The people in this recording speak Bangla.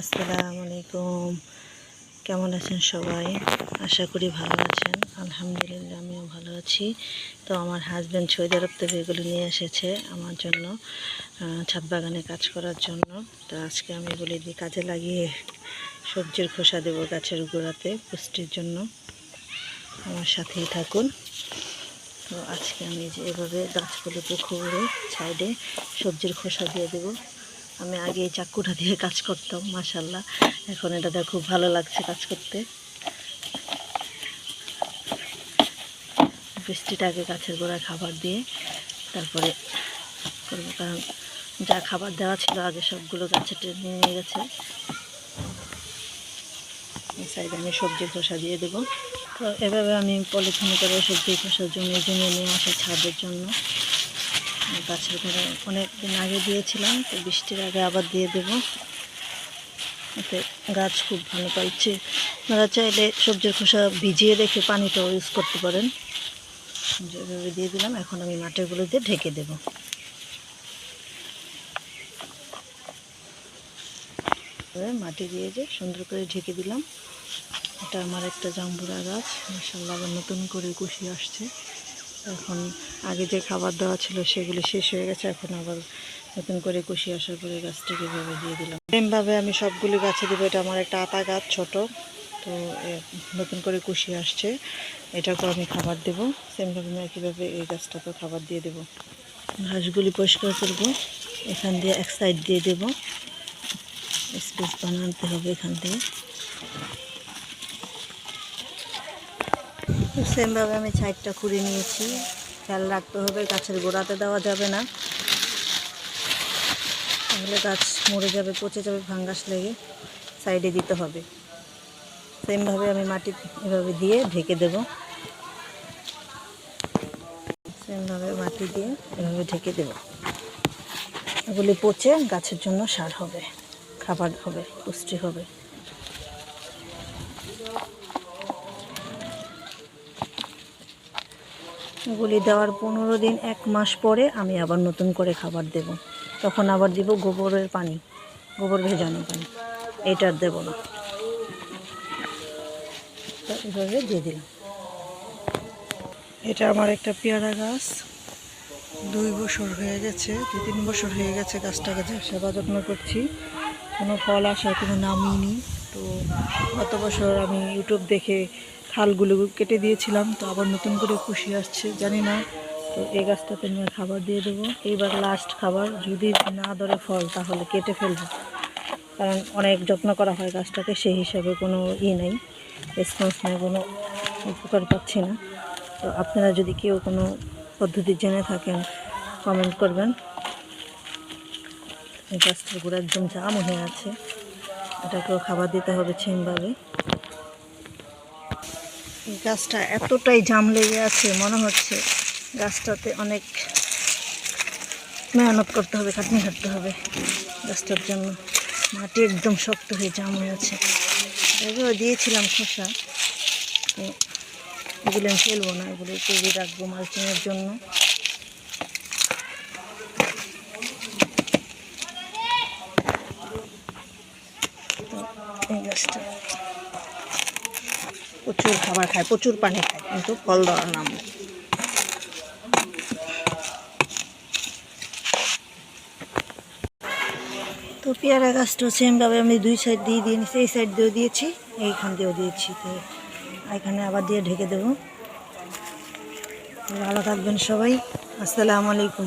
আসসালামু আলাইকুম। কেমন আছেন সবাই? আশা করি ভালো আছেন। আলহামদুলিল্লাহ আমিও ভালো আছি। তো আমার হাজব্যান্ড সৌদি আরব থেকে এগুলো নিয়ে এসেছে আমার জন্য, ছাদ বাগানে কাজ করার জন্য। তো আজকে আমি এগুলি দিয়ে কাজে লাগিয়ে সবজির খোসা দেবো গাছের গোড়াতে পুষ্টির জন্য। আমার সাথেই থাকুন। তো আজকে আমি যে এভাবে গাছগুলোকে খুঁড়ে সাইডে সবজির খোসা দিয়ে দেবো। আমি আগে এই চাকুটা দিয়ে কাজ করতাম, মাশাআল্লাহ এখন এটাতে খুব ভালো লাগছে কাজ করতে। বৃষ্টিটা আগে গাছের গোড়ায় খাবার দিয়ে তারপরে করবো, কারণ যা খাবার দেওয়া ছিল আগে সবগুলো গাছে টেনে নিয়ে গেছে। এই সাইডে আমি সবজির খোসা দিয়ে দেবো। তো এভাবে আমি পলিথিনে করে সবজির খোসা জমিয়ে জমিয়ে নিয়ে আসি ছাদের জন্য। গাছের গোড়ায় অনেক দিন আগে দিয়েছিলাম, তো বৃষ্টির আগে আবার দিয়ে দেবো, এতে গাছ খুব ভালো পাইছে। আপনারা চাইলে সবজির খোসা ভিজিয়ে রেখে পানিটাও ইউজ করতে পারেন। যেভাবে দিয়ে দিলাম, এখন আমি মাটিগুলো দিয়ে ঢেকে দেব। মাটি দিয়ে যে সুন্দর করে ঢেকে দিলাম। এটা আমার একটা জাম্বুরা গাছ, মাশাআল্লাহ আবার নতুন করে কুশি আসছে। এখন আগে যে খাবার দেওয়া ছিল সেগুলি শেষ হয়ে গেছে, এখন আবার নতুন করে কুশি আসার পরে গাছটিকে এভাবে দিয়ে দিলাম। সেমভাবে আমি সবগুলি গাছে দেবো। এটা আমার একটা আতা গাছ ছোট, তো নতুন করে কুশি আসছে, এটাকেও আমি খাবার দেব। সেমভাবে আমি একইভাবে এই গাছটাকেও খাবার দিয়ে দেব। ঘাসগুলি পরিষ্কার করব, এখান দিয়ে এক সাইড দিয়ে দেব, স্পেস বানাতে হবে এখান থেকে। সেমভাবে আমি সাইডটা খুঁড়ে নিয়েছি। খেয়াল রাখতে হবে গাছের গোড়াতে দেওয়া যাবে না, তাহলে গাছ মরে যাবে, পচে যাবে, ফাঙ্গাস লেগে। সাইডে দিতে হবে। সেমভাবে আমি মাটি এভাবে দিয়ে ঢেকে দেব। সেমভাবে মাটি দিয়ে এভাবে ঢেকে দেব। এগুলি পচে গাছের জন্য সার হবে, খাবার হবে, পুষ্টি হবে। এগুলি দেওয়ার 15 দিন 1 মাস পরে আমি আবার নতুন করে খাবার দেব। তখন আবার দিব গোবরের পানি, গোবর ভেজানো পানি, এইটার দেব না। তো এভাবে দিয়ে দিলাম। এটা আমার একটা পেয়ারা গাছ, 2 বছর হয়ে গেছে, 2-3 বছর হয়ে গেছে গাছটাকে সেবা যত্ন করছি, কোনো ফল আসার কোনো নামই নেই। তো গত বছর আমি ইউটিউব দেখে খালগুলো কেটে দিয়েছিলাম, তো আবার নতুন করে কুশি আসছে, জানি না। তো এই গাছটাতে আমি খাবার দিয়ে দেবো, এইবার লাস্ট খাবার। যদি না ধরে ফল তাহলে কেটে ফেলবো, কারণ অনেক যত্ন করা হয় গাছটাকে, সেই হিসাবে কোনো নেই, রেসপন্স নেই, কোনো উপকার পাচ্ছি না। তো আপনারা যদি কেউ কোনো পদ্ধতি জেনে থাকেন কমেন্ট করবেন। এই গাছটার গোড়া একদম জাম হয়ে আছে, এটাকেও খাবার দিতে হবে সেমভাবে। এই গাছটা এতটাই জাম লেগে আছে, মনে হচ্ছে গাছটাতে অনেক মেহনত করতে হবে, খাটনি খাটতে হবে গাছটার জন্য। মাটি একদম শক্ত হয়ে জাম হয়ে আছে। এগুলো দিয়েছিলাম খোসা, তো এগুলো আমি ফেলবো না, এগুলো তৈরি রাখবো মালচিংয়ের জন্য। তো এই গাছটা প্রচুর খাবার খায়, প্রচুর পানি খায়, কিন্তু ফল দেওয়ার নাম নেই। তো পেয়ারা গাছটা সেমভাবে আমি 2 সাইড দিয়ে নিয়েছি, এই সাইড দিয়েও দিয়েছি, এইখান দিয়েও দিয়েছি। তো এখানে আবার দিয়ে ঢেকে দেবো। ভালো থাকবেন সবাই। আসসালামু আলাইকুম।